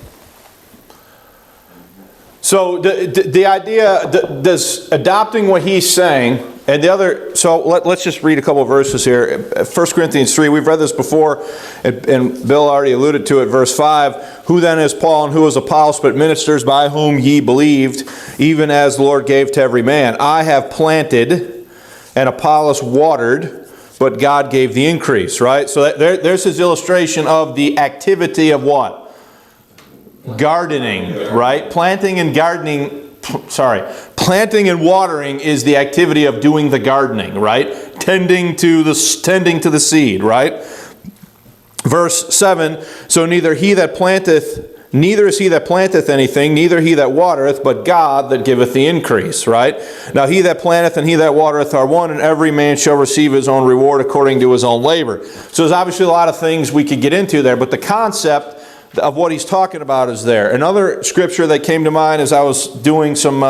So the idea, does adopting what he's saying, and the other, so let's just read a couple of verses here. 1 Corinthians 3, we've read this before, and Bill already alluded to it, verse 5. Who then is Paul and who is Apollos, but ministers by whom ye believed, even as the Lord gave to every man? I have planted, and Apollos watered, but God gave the increase, right? So there's his illustration of the activity of what? Gardening, right? Planting and watering is the activity of doing the gardening, right? Tending to the seed, right? Verse 7, so neither is he that planteth anything, neither he that watereth, but God that giveth the increase, right? Now he that planteth and he that watereth are one, and every man shall receive his own reward according to his own labor. So there's obviously a lot of things we could get into there, but the concept of what he's talking about is there. Another scripture that came to mind as I was doing some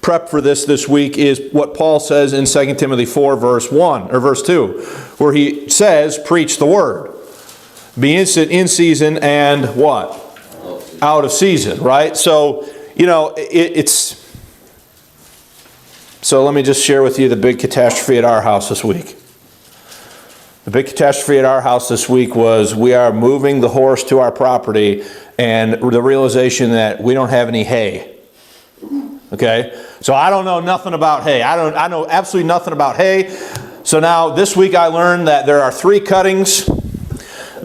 prep for this week is what Paul says in 2 Timothy 4 verse 2, where he says, preach the word. Be instant in season and what? Out of season, right? So, so let me just share with you the big catastrophe at our house this week. The big catastrophe at our house this week was we are moving the horse to our property, and the realization that we don't have any hay. Okay? So I don't know nothing about hay. I know absolutely nothing about hay. So now this week I learned that there are 3 cuttings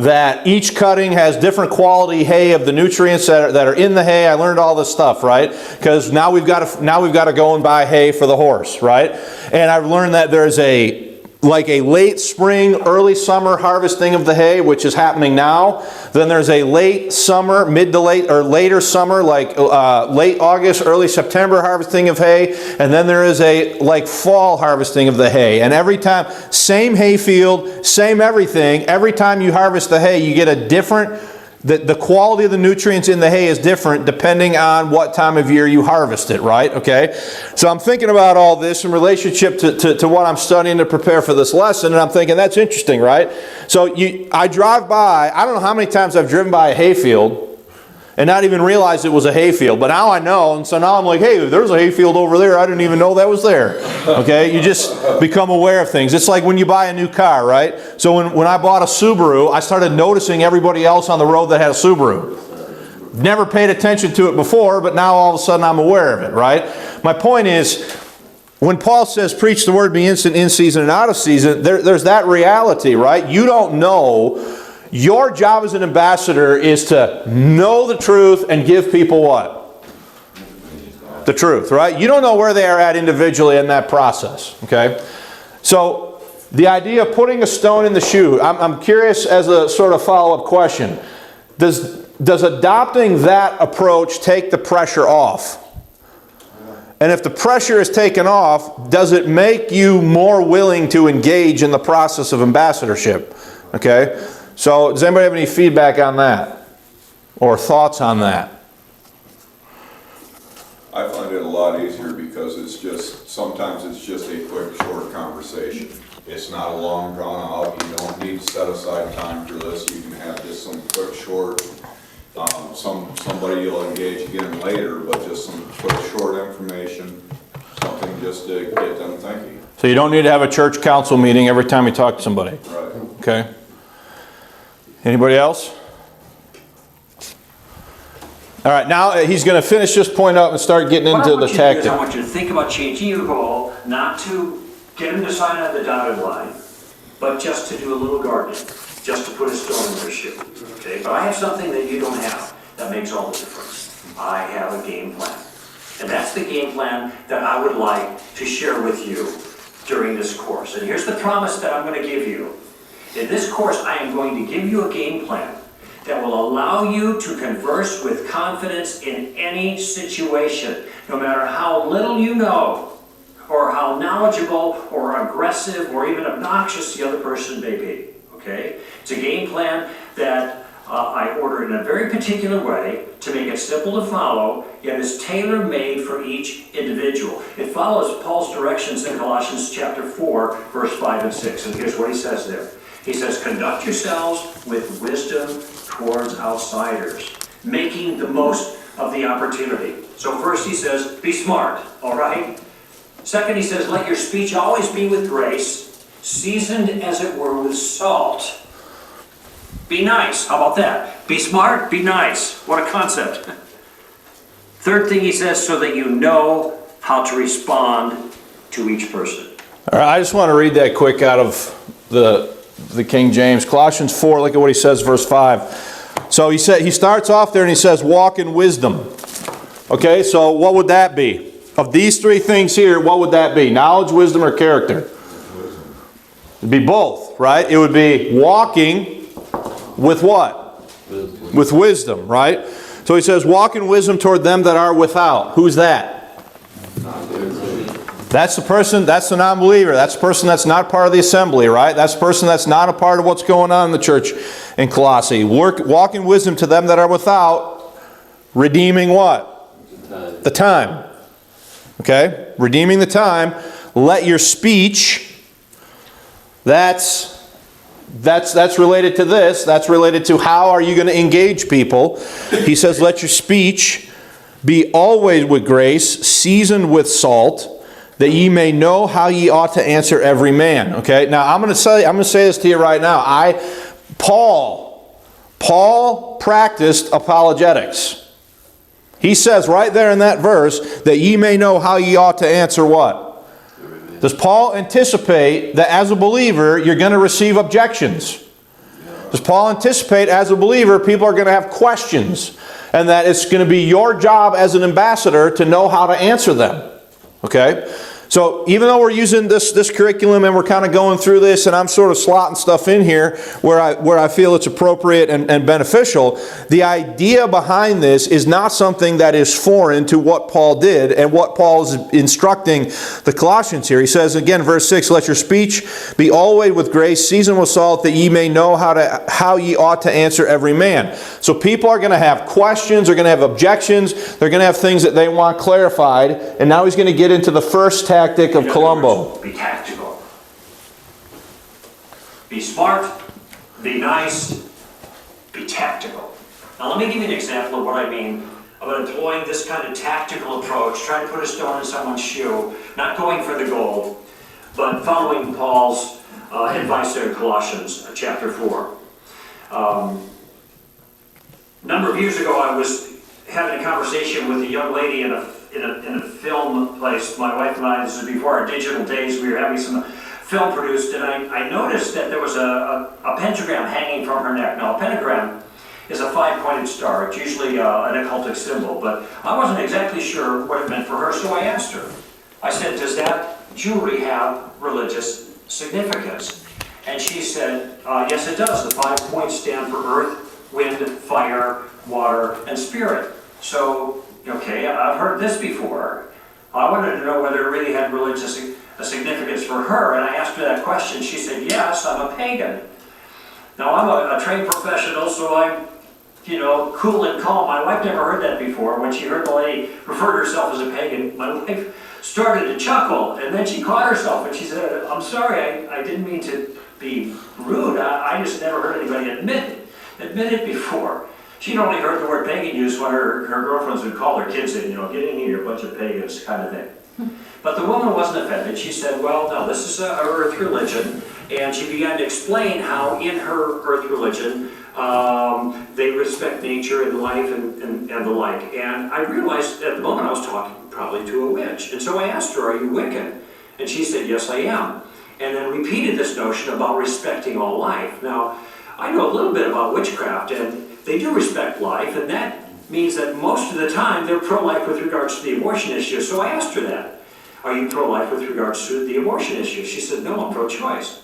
that each cutting has different quality hay of the nutrients that are in the hay. I learned all this stuff, right? Because now we've got to go and buy hay for the horse, right? And I've learned that there's a late spring, early summer harvesting of the hay, which is happening now. Then there's a late summer, mid to late, or later summer, like late August, early September harvesting of hay. And then there is a fall harvesting of the hay. And every time, same hay field, same everything. Every time you harvest the hay, you get a different, the quality of the nutrients in the hay is different depending on what time of year you harvest it, right? Okay? So I'm thinking about all this in relationship to what I'm studying to prepare for this lesson, and I'm thinking, that's interesting, right? So I drive by, I don't know how many times I've driven by a hay field and not even realized it was a hay field, but now I know, and so now I'm like, hey, there's a hay field over there, I didn't even know that was there. Okay? You just become aware of things. It's like when you buy a new car, right? So when I bought a Subaru, I started noticing everybody else on the road that had a Subaru. Never paid attention to it before, but now all of a sudden I'm aware of it, right? My point is, when Paul says, preach the word, be instant in season and out of season, there's that reality, right? You don't know. Your job as an ambassador is to know the truth and give people what? The truth, right? You don't know where they are at individually in that process, okay? So the idea of putting a stone in the shoe, I'm curious as a sort of follow-up question. Does adopting that approach take the pressure off? And if the pressure is taken off, does it make you more willing to engage in the process of ambassadorship? Okay? So, does anybody have any feedback on that? Or thoughts on that? I find it a lot easier because sometimes it's just a quick, short conversation. It's not a long drawn out, you don't need to set aside time for this, you can have just some quick, short, somebody you'll engage again later, but just some quick, short information, something just to get them thinking. So you don't need to have a church council meeting every time you talk to somebody? Right. Okay. Anybody else? All right, now he's going to finish this point up and start getting into the tactic. I want you to think about changing your goal, not to get them to sign on the dotted line, but just to do a little gardening, just to put a stone in their shoe. Okay, but I have something that you don't have that makes all the difference. I have a game plan. And that's the game plan that I would like to share with you during this course. And here's the promise that I'm going to give you. In this course, I am going to give you a game plan that will allow you to converse with confidence in any situation, no matter how little you know, or how knowledgeable, or aggressive, or even obnoxious the other person may be. Okay? It's a game plan that I ordered in a very particular way to make it simple to follow, yet is tailor-made for each individual. It follows Paul's directions in Colossians chapter 4, verse 5 and 6. And here's what he says there. He says, conduct yourselves with wisdom towards outsiders, making the most of the opportunity. So first he says, be smart, all right? Second he says, let your speech always be with grace, seasoned as it were with salt. Be nice. How about that? Be smart, be nice. What a concept. Third thing he says, so that you know how to respond to each person. All right, I just want to read that quick out of the King James. Colossians 4, look at what he says, verse 5. So he starts off there and he says, walk in wisdom. Okay, so what would that be? Of these three things here, what would that be? Knowledge, wisdom, or character? It'd be both, right? It would be walking with what? Wisdom. With wisdom, right? So he says, walk in wisdom toward them that are without. Who's that? That's the person, that's the non-believer. That's the person that's not part of the assembly, right? That's the person that's not a part of what's going on in the church in Colossae. Walk in wisdom to them that are without, redeeming what? The time. Okay? Redeeming the time. Let your speech, that's related to this. That's related to how are you going to engage people. He says, let your speech be always with grace, seasoned with salt, that ye may know how ye ought to answer every man. Okay? Now I'm going to say this to you right now. Paul practiced apologetics. He says right there in that verse that ye may know how ye ought to answer what? Does Paul anticipate that as a believer you're going to receive objections? Does Paul anticipate, as a believer, people are going to have questions, and that it's going to be your job as an ambassador to know how to answer them? Okay? So even though we're using this curriculum and we're kind of going through this, and I'm sort of slotting stuff in here where I feel it's appropriate and beneficial, the idea behind this is not something that is foreign to what Paul did and what Paul is instructing the Colossians here. He says again, verse 6, let your speech be always with grace, seasoned with salt, that ye may know how ye ought to answer every man. So people are going to have questions, they're going to have objections, they're going to have things that they want clarified, and now he's going to get into the first tactic of Columbo. Be tactical. Be smart. Be nice. Be tactical. Now let me give you an example of what I mean about employing this kind of tactical approach, trying to put a stone in someone's shoe, not going for the gold, but following Paul's advice there in Colossians chapter 4. A number of years ago, I was having a conversation with a young lady in a film place. My wife and I, this is before our digital days, we were having some film produced, and I noticed that there was a pentagram hanging from her neck. Now, a pentagram is a 5-pointed star. It's usually an occultic symbol, but I wasn't exactly sure what it meant for her, so I asked her. I said, does that jewelry have religious significance? And she said, yes, it does. The 5 points stand for earth, wind, fire, water, and spirit. So, okay, I've heard this before. I wanted to know whether it really had religious significance for her, and I asked her that question. She said, yes, I'm a pagan. Now, I'm a trained professional, so I'm, cool and calm. My wife never heard that before. When she heard the lady refer to herself as a pagan, my wife started to chuckle, and then she caught herself, and she said, I'm sorry, I didn't mean to be rude. I just never heard anybody admit it before. She'd only heard the word pagan used when her girlfriends would call her kids in, get in here, a bunch of pagans kind of thing. But the woman wasn't offended. She said, well, no, this is a earth religion. And she began to explain how in her earth religion, they respect nature and life and the like. And I realized at the moment I was talking probably to a witch. And so I asked her, are you Wiccan? And she said, yes, I am. And then repeated this notion about respecting all life. Now, I know a little bit about witchcraft, and they do respect life, and that means that most of the time they're pro-life with regards to the abortion issue. So I asked her that. Are you pro-life with regards to the abortion issue? She said, no, I'm pro-choice.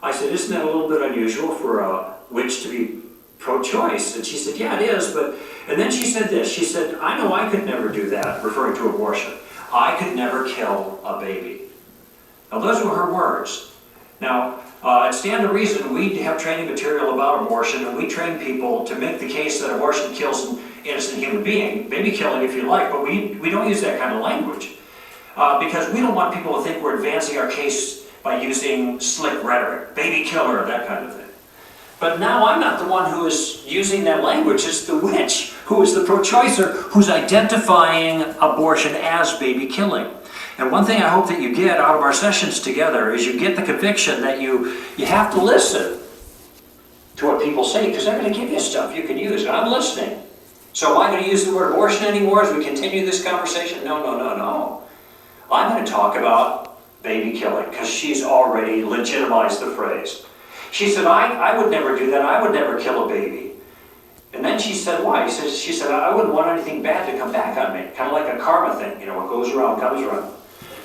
I said, isn't that a little bit unusual for a witch to be pro-choice? And she said, yeah, it is. And then she said this. She said, I know I could never do that, referring to abortion. I could never kill a baby. Now, those were her words. Now, at Stand to Reason, we have training material about abortion, and we train people to make the case that abortion kills an innocent human being, baby killing if you like, but we don't use that kind of language. Because we don't want people to think we're advancing our case by using slick rhetoric, baby killer, that kind of thing. But now I'm not the one who is using that language, it's the witch, who is the pro-choicer, who's identifying abortion as baby killing. And one thing I hope that you get out of our sessions together is you get the conviction that you have to listen to what people say, because they're going to give you stuff you can use, and I'm listening. So am I going to use the word abortion anymore as we continue this conversation? No. I'm going to talk about baby killing, because she's already legitimized the phrase. She said, I would never do that. I would never kill a baby. And then she said, why? She said, I wouldn't want anything bad to come back on me. Kind of like a karma thing, what goes around comes around.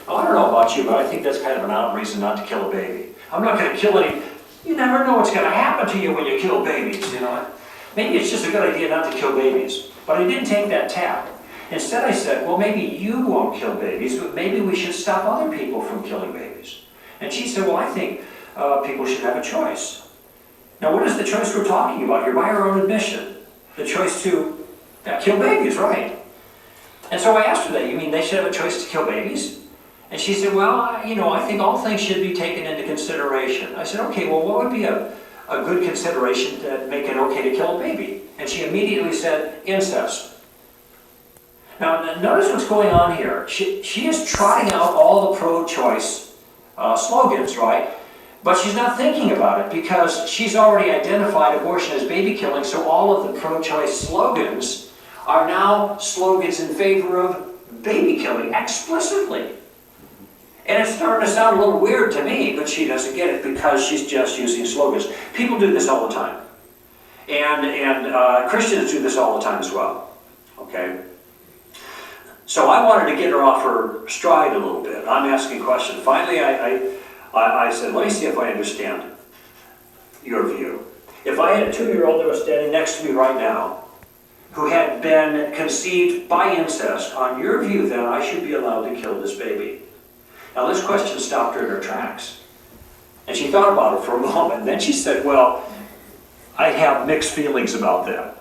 Well, I don't know about you, but I think that's kind of an odd reason not to kill a baby. I'm not going to kill any. You never know what's going to happen to you when you kill babies, Maybe it's just a good idea not to kill babies. But I didn't take that tack. Instead I said, well, maybe you won't kill babies, but maybe we should stop other people from killing babies. And she said, well, I think people should have a choice. Now, what is the choice we're talking about here? By her own admission. The choice to kill babies, right? And so I asked her that, you mean they should have a choice to kill babies? And she said, well, I think all things should be taken into consideration. I said, okay, well, what would be a good consideration to make it okay to kill a baby? And she immediately said, incest. Now, notice what's going on here. She is trotting out all the pro-choice slogans, right? But she's not thinking about it because she's already identified abortion as baby killing, so all of the pro-choice slogans are now slogans in favor of baby killing explicitly. And it's starting to sound a little weird to me, but she doesn't get it because she's just using slogans. People do this all the time. And Christians do this all the time as well, okay? So I wanted to get her off her stride a little bit. I'm asking questions. Finally, I said, let me see if I understand your view. If I had a 2-year-old that was standing next to me right now, who had been conceived by incest, on your view then, I should be allowed to kill this baby. Now this question stopped her in her tracks. And she thought about it for a moment, and then she said, well, I have mixed feelings about that.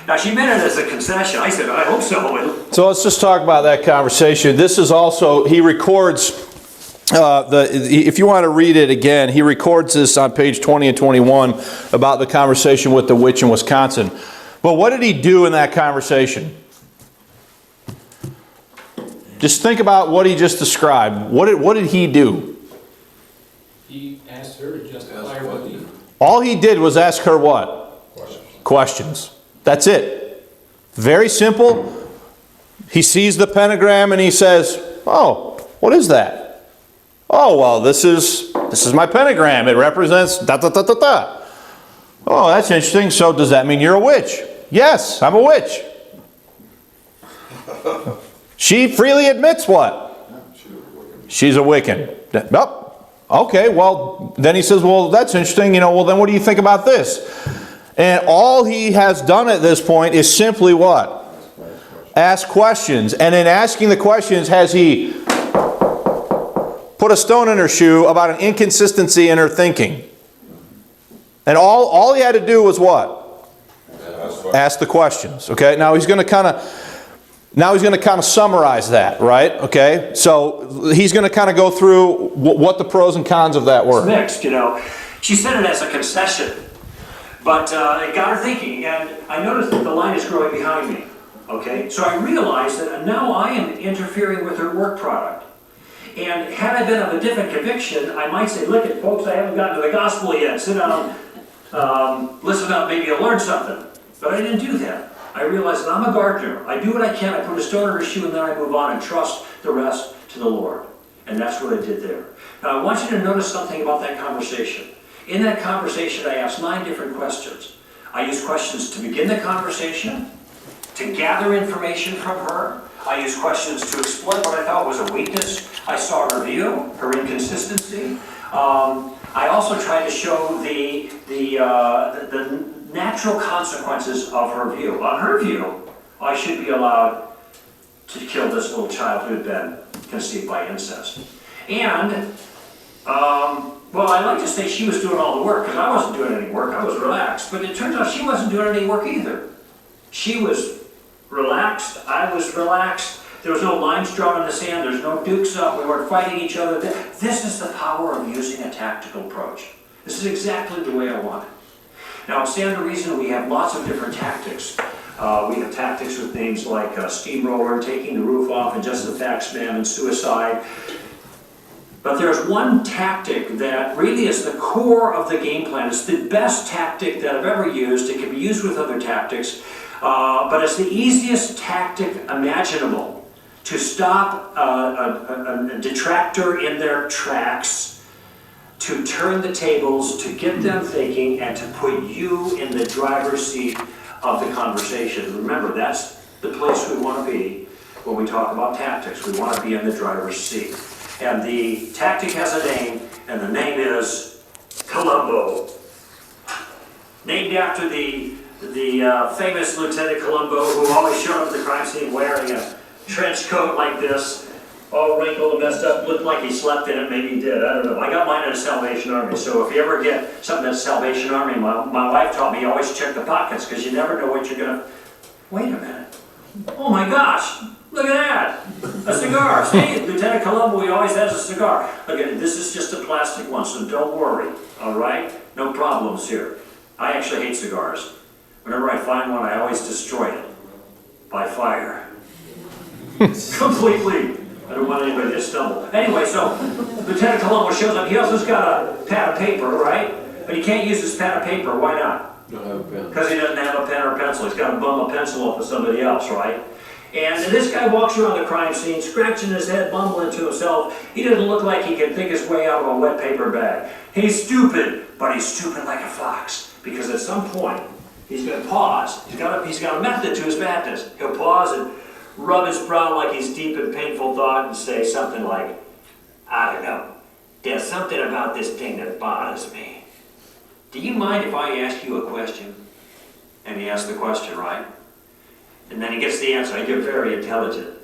Now she meant it as a concession. I said, I hope so. So let's just talk about that conversation. This is also, he records, if you want to read it again, he records this on page 20 and 21 about the conversation with the witch in Wisconsin. But what did he do in that conversation? Just think about what he just described. What did he do? He asked her to justify what he... All he did was ask her what? Questions. That's it. Very simple. He sees the pentagram and he says, oh, what is that? Oh, well, this is my pentagram. It represents da da da da da. Oh, that's interesting. So does that mean you're a witch? Yes, I'm a witch. She freely admits what? She's a Wiccan. Nope. Okay, well, then he says, well, that's interesting. Well, then what do you think about this? And all he has done at this point is simply what? Ask questions. And in asking the questions, has he put a stone in her shoe about an inconsistency in her thinking? And all he had to do was what? Ask the questions. Okay, now he's going to kind of summarize that, right? Okay, so he's going to kind of go through what the pros and cons of that were. It's mixed, She said it as a concession, but it got her thinking, and I noticed that the line is growing behind me, okay? So I realized that now I am interfering with her work product. And had I been of a different conviction, I might say, look at folks, I haven't gotten to the gospel yet. Sit down, listen up, maybe you'll learn something. But I didn't do that. I realized that I'm a gardener. I do what I can. I put a stone in her shoe and then I move on and trust the rest to the Lord. And that's what I did there. Now I want you to notice something about that conversation. In that conversation I asked 9 different questions. I used questions to begin the conversation, to gather information from her. I used questions to exploit what I thought was a weakness. I saw her view, her inconsistency. I also tried to show the natural consequences of her view. On her view, I should be allowed to kill this little child who had been conceived by incest. And, well, I like to say she was doing all the work, because I wasn't doing any work, I was relaxed. But it turns out she wasn't doing any work either. She was relaxed, I was relaxed. There was no lines drawn in the sand, there's no dukes up, we weren't fighting each other. This is the power of using a tactical approach. This is exactly the way I want it. Now at Stand to Reason we have lots of different tactics. We have tactics with things like steamroller, taking the roof off, and just the facts, ma'am, and suicide. But there's one tactic that really is the core of the game plan. It's the best tactic that I've ever used. It can be used with other tactics, but it's the easiest tactic imaginable to stop a detractor in their tracks, to turn the tables, to get them thinking, and to put you in the driver's seat of the conversation. Remember, that's the place we want to be when we talk about tactics. We want to be in the driver's seat. And the tactic has a name, and the name is Columbo. Named after the famous Lieutenant Columbo, who always showed up at the crime scene wearing a trench coat like this, all wrinkled and messed up, looked like he slept in it, maybe he did, I don't know. I got mine at a Salvation Army, so if you ever get something at Salvation Army, my wife taught me always check the pockets, because you never know what you're gonna... Wait a minute. Oh my gosh, look at that! A cigar. See, Lieutenant Columbo, he always has a cigar. Look at it, this is just a plastic one, so don't worry, all right? No problems here. I actually hate cigars. Whenever I find one, I always destroy it by fire. Completely. I don't want anybody to stumble. Anyway, so Lieutenant Columbo shows up. He also's got a pad of paper, right? But he can't use his pad of paper. Why not? Don't have a pen. Because he doesn't have a pen or a pencil. He's got to bum a pencil off of somebody else, right? And this guy walks around the crime scene, scratching his head, mumbling to himself. He doesn't look like he can think his way out of a wet paper bag. He's stupid, but he's stupid like a fox, Because at some point, he's going to pause. He's got a method to his madness. He'll pause and rub his brow like he's deep in painful thought and say something like, I don't know. There's something about this thing that bothers me. Do you mind if I ask you a question? And he asks the question, right? And then he gets the answer. You're very intelligent.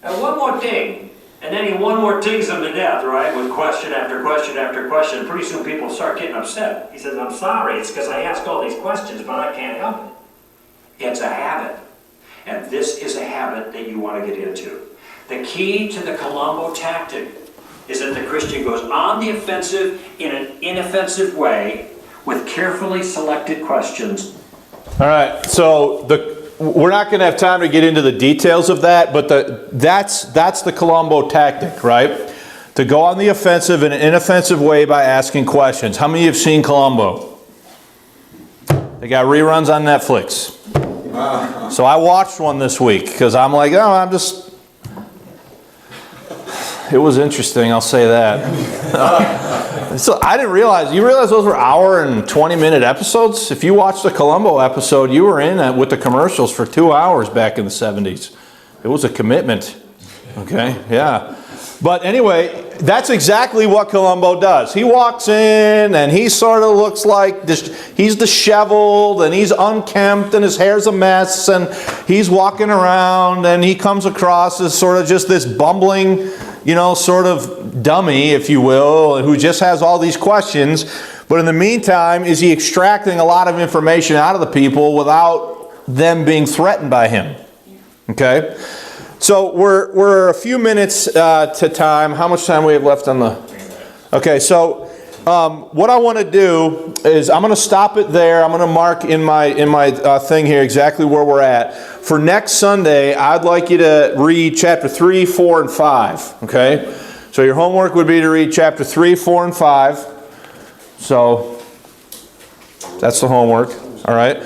And one more thing. And then he one more digs him to death, right? With question after question after question. Pretty soon people start getting upset. He says, I'm sorry, it's because I asked all these questions, but I can't help it. It's a habit. And this is a habit that you want to get into. The key to the Columbo tactic is that the Christian goes on the offensive in an inoffensive way with carefully selected questions. All right, so we're not going to have time to get into the details of that, but that's the Columbo tactic, right? To go on the offensive in an inoffensive way by asking questions. How many have seen Columbo? They got reruns on Netflix. So I watched one this week because I'm like, it was interesting, I'll say that. So I didn't realize, you realize those were hour and 20-minute episodes? If you watched the Columbo episode, you were in it with the commercials for 2 hours back in the 70s. It was a commitment, okay? Yeah. But anyway, that's exactly what Columbo does. He walks in and he sort of looks like he's disheveled and he's unkempt and his hair's a mess and he's walking around and he comes across as sort of just this bumbling, sort of dummy, if you will, who just has all these questions. But in the meantime, is he extracting a lot of information out of the people without them being threatened by him? Okay? So we're a few minutes to time. How much time we have left on the... Okay, so what I want to do is I'm going to stop it there. I'm going to mark in my thing here exactly where we're at. For next Sunday, I'd like you to read chapter 3, 4, and 5. Okay? So your homework would be to read chapter 3, 4, and 5. So that's the homework. All right?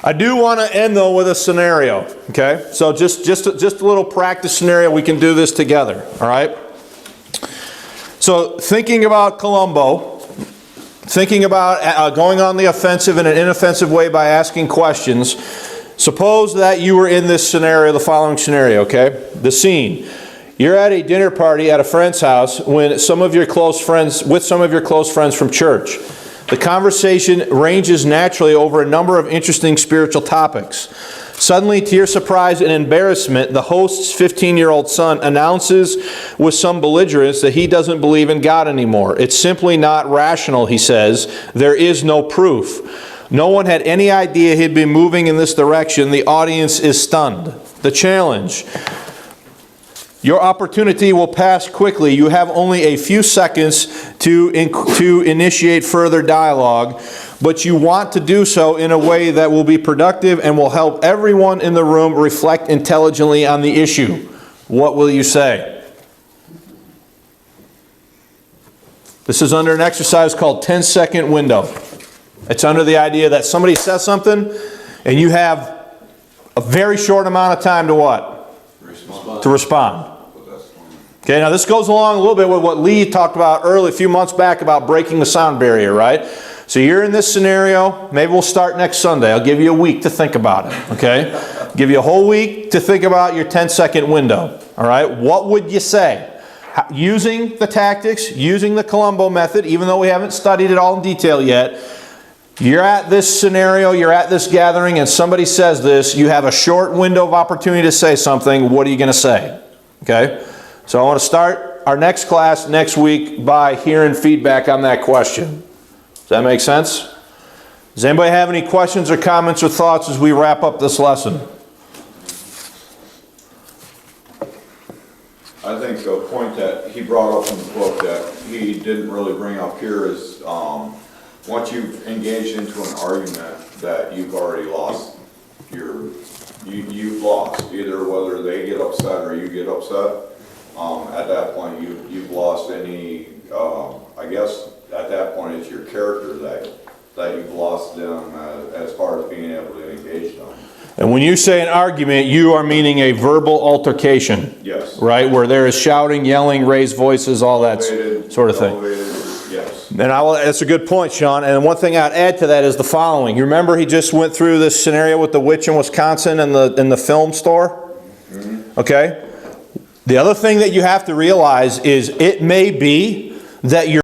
I do want to end, though, with a scenario. Okay? So just a little practice scenario. We can do this together. All right? So thinking about Columbo, thinking about going on the offensive in an inoffensive way by asking questions, suppose that you were in this scenario, the following scenario, okay? The scene. You're at a dinner party at a friend's house with some of your close friends from church. The conversation ranges naturally over a number of interesting spiritual topics. Suddenly, to your surprise and embarrassment, the host's 15-year-old son announces with some belligerence that he doesn't believe in God anymore. It's simply not rational, he says. There is no proof. No one had any idea he'd been moving in this direction. The audience is stunned. The challenge. Your opportunity will pass quickly. You have only a few seconds to initiate further dialogue, but you want to do so in a way that will be productive and will help everyone in the room reflect intelligently on the issue. What will you say? This is under an exercise called 10-second window. It's under the idea that somebody says something and you have a very short amount of time to what? To respond. Okay, now this goes along a little bit with what Lee talked about earlier, a few months back, about breaking the sound barrier, right? So you're in this scenario. Maybe we'll start next Sunday. I'll give you a week to think about it, okay? Give you a whole week to think about your 10-second window, all right? What would you say? Using the tactics, using the Columbo method, even though we haven't studied it all in detail yet, you're at this scenario, you're at this gathering, and somebody says this. You have a short window of opportunity to say something. What are you going to say? Okay? So I want to start our next class next week by hearing feedback on that question. Does that make sense? Does anybody have any questions or comments or thoughts as we wrap up this lesson? I think a point that he brought up in the book that he didn't really bring up here is once you've engaged into an argument that you've already lost you've lost, either whether they get upset or you get upset. At that point, you've lost any, I guess, at that point, it's your character that you've lost them as far as being able to engage them. And when you say an argument, you are meaning a verbal altercation. Yes. Right? Where there is shouting, yelling, raised voices, all that Elevated, sort of thing. Yes. That's a good point, Sean. And one thing I'd add to that is the following. You remember he just went through this scenario with the witch in Wisconsin in the film store? Okay? The other thing that you have to realize is it may be that you're